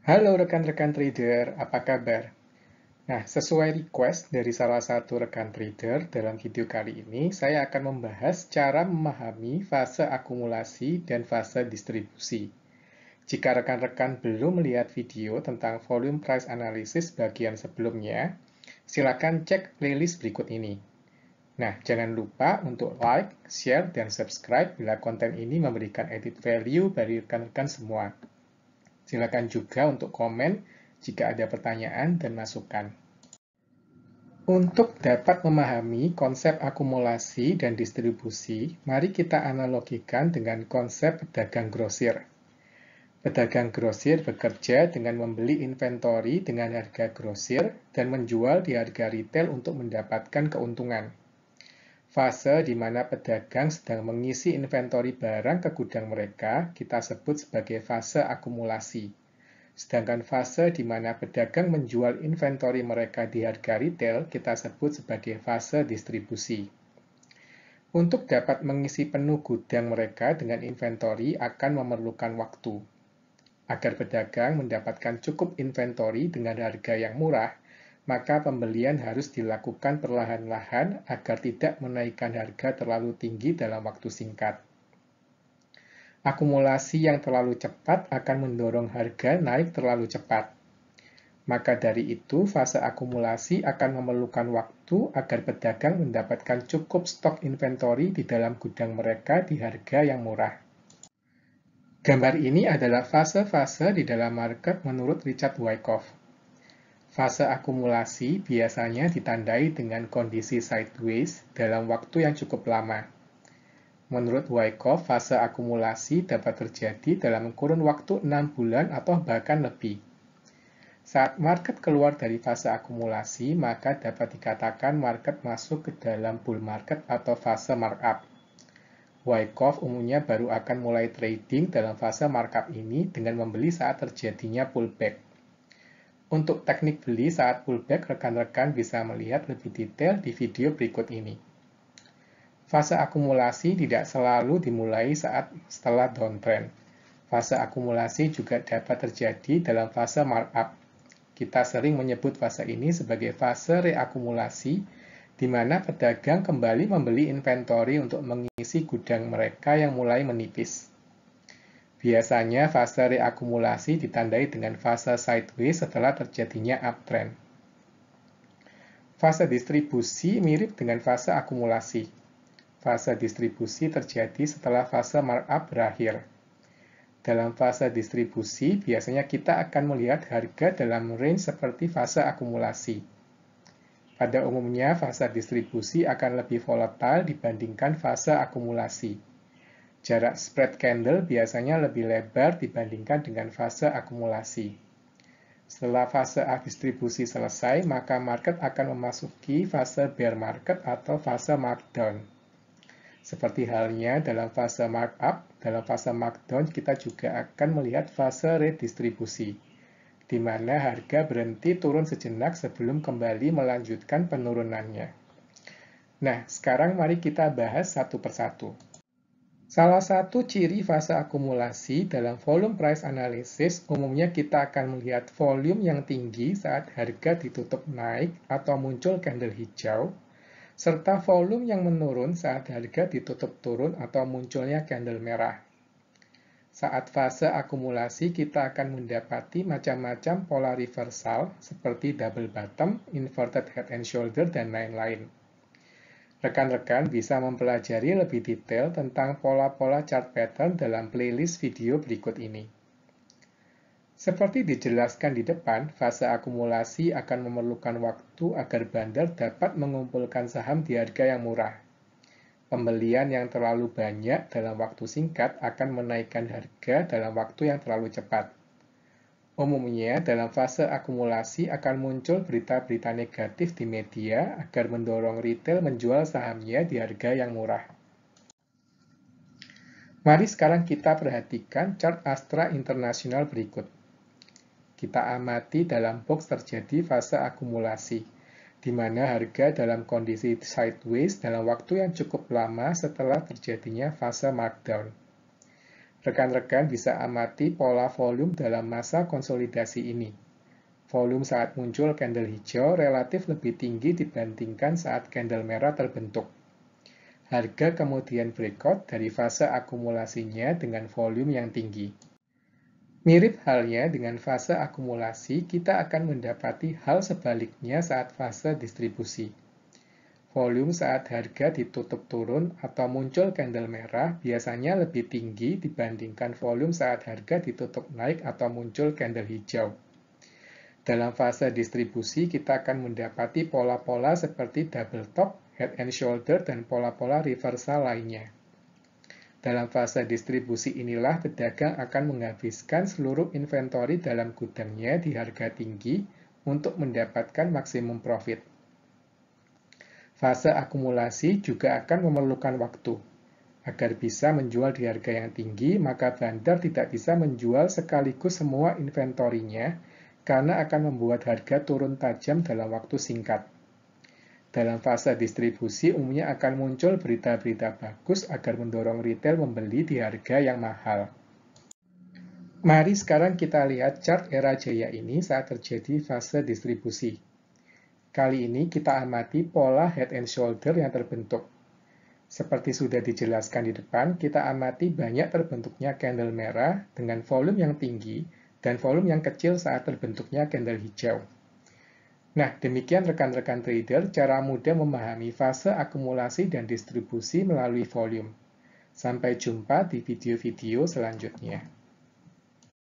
Halo rekan-rekan trader, apa kabar? Nah, sesuai request dari salah satu rekan trader, dalam video kali ini saya akan membahas cara memahami fase akumulasi dan fase distribusi. Jika rekan-rekan belum melihat video tentang volume price analysis bagian sebelumnya, silakan cek playlist berikut ini. Nah, jangan lupa untuk like, share, dan subscribe bila konten ini memberikan added value bagi rekan-rekan semua. Silakan juga untuk komen jika ada pertanyaan dan masukan. Untuk dapat memahami konsep akumulasi dan distribusi, mari kita analogikan dengan konsep pedagang grosir. Pedagang grosir bekerja dengan membeli inventory dengan harga grosir dan menjual di harga retail untuk mendapatkan keuntungan. Fase di mana pedagang sedang mengisi inventory barang ke gudang mereka kita sebut sebagai fase akumulasi. Sedangkan fase di mana pedagang menjual inventory mereka di harga retail kita sebut sebagai fase distribusi. Untuk dapat mengisi penuh gudang mereka dengan inventory akan memerlukan waktu. Agar pedagang mendapatkan cukup inventory dengan harga yang murah, maka pembelian harus dilakukan perlahan-lahan agar tidak menaikkan harga terlalu tinggi dalam waktu singkat. Akumulasi yang terlalu cepat akan mendorong harga naik terlalu cepat. Maka dari itu, fase akumulasi akan memerlukan waktu agar pedagang mendapatkan cukup stok inventory di dalam gudang mereka di harga yang murah. Gambar ini adalah fase-fase di dalam market menurut Richard Wyckoff. Fase akumulasi biasanya ditandai dengan kondisi sideways dalam waktu yang cukup lama. Menurut Wyckoff, fase akumulasi dapat terjadi dalam kurun waktu 6 bulan atau bahkan lebih. Saat market keluar dari fase akumulasi, maka dapat dikatakan market masuk ke dalam bull market atau fase markup. Wyckoff umumnya baru akan mulai trading dalam fase markup ini dengan membeli saat terjadinya pullback. Untuk teknik beli saat pullback, rekan-rekan bisa melihat lebih detail di video berikut ini. Fase akumulasi tidak selalu dimulai setelah downtrend. Fase akumulasi juga dapat terjadi dalam fase markup. Kita sering menyebut fase ini sebagai fase reakumulasi, di mana pedagang kembali membeli inventory untuk mengisi gudang mereka yang mulai menipis. Biasanya fase reakumulasi ditandai dengan fase sideways setelah terjadinya uptrend. Fase distribusi mirip dengan fase akumulasi. Fase distribusi terjadi setelah fase markup berakhir. Dalam fase distribusi, biasanya kita akan melihat harga dalam range seperti fase akumulasi. Pada umumnya, fase distribusi akan lebih volatile dibandingkan fase akumulasi. Jarak spread candle biasanya lebih lebar dibandingkan dengan fase akumulasi. Setelah fase distribusi selesai, maka market akan memasuki fase bear market atau fase markdown. Seperti halnya dalam fase markup, dalam fase markdown kita juga akan melihat fase redistribusi, di mana harga berhenti turun sejenak sebelum kembali melanjutkan penurunannya. Nah, sekarang mari kita bahas satu persatu. Salah satu ciri fase akumulasi dalam volume price analysis, umumnya kita akan melihat volume yang tinggi saat harga ditutup naik atau muncul candle hijau, serta volume yang menurun saat harga ditutup turun atau munculnya candle merah. Saat fase akumulasi, kita akan mendapati macam-macam pola reversal seperti double bottom, inverted head and shoulder, dan lain-lain. Rekan-rekan bisa mempelajari lebih detail tentang pola-pola chart pattern dalam playlist video berikut ini. Seperti dijelaskan di depan, fase akumulasi akan memerlukan waktu agar bandar dapat mengumpulkan saham di harga yang murah. Pembelian yang terlalu banyak dalam waktu singkat akan menaikkan harga dalam waktu yang terlalu cepat. Umumnya, dalam fase akumulasi akan muncul berita-berita negatif di media agar mendorong retail menjual sahamnya di harga yang murah. Mari sekarang kita perhatikan chart Astra International berikut. Kita amati dalam box terjadi fase akumulasi, di mana harga dalam kondisi sideways dalam waktu yang cukup lama setelah terjadinya fase markdown. Rekan-rekan bisa amati pola volume dalam masa konsolidasi ini. Volume saat muncul candle hijau relatif lebih tinggi dibandingkan saat candle merah terbentuk. Harga kemudian breakout dari fase akumulasinya dengan volume yang tinggi. Mirip halnya dengan fase akumulasi, kita akan mendapati hal sebaliknya saat fase distribusi. Volume saat harga ditutup turun atau muncul candle merah biasanya lebih tinggi dibandingkan volume saat harga ditutup naik atau muncul candle hijau. Dalam fase distribusi, kita akan mendapati pola-pola seperti double top, head and shoulder, dan pola-pola reversal lainnya. Dalam fase distribusi inilah pedagang akan menghabiskan seluruh inventory dalam gudangnya di harga tinggi untuk mendapatkan maksimum profit. Fase akumulasi juga akan memerlukan waktu. Agar bisa menjual di harga yang tinggi, maka bandar tidak bisa menjual sekaligus semua inventorinya, karena akan membuat harga turun tajam dalam waktu singkat. Dalam fase distribusi umumnya akan muncul berita-berita bagus agar mendorong retail membeli di harga yang mahal. Mari sekarang kita lihat chart era jaya ini saat terjadi fase distribusi. Kali ini kita amati pola head and shoulder yang terbentuk. Seperti sudah dijelaskan di depan, kita amati banyak terbentuknya candle merah dengan volume yang tinggi dan volume yang kecil saat terbentuknya candle hijau. Nah, demikian rekan-rekan trader cara mudah memahami fase akumulasi dan distribusi melalui volume. Sampai jumpa di video-video selanjutnya.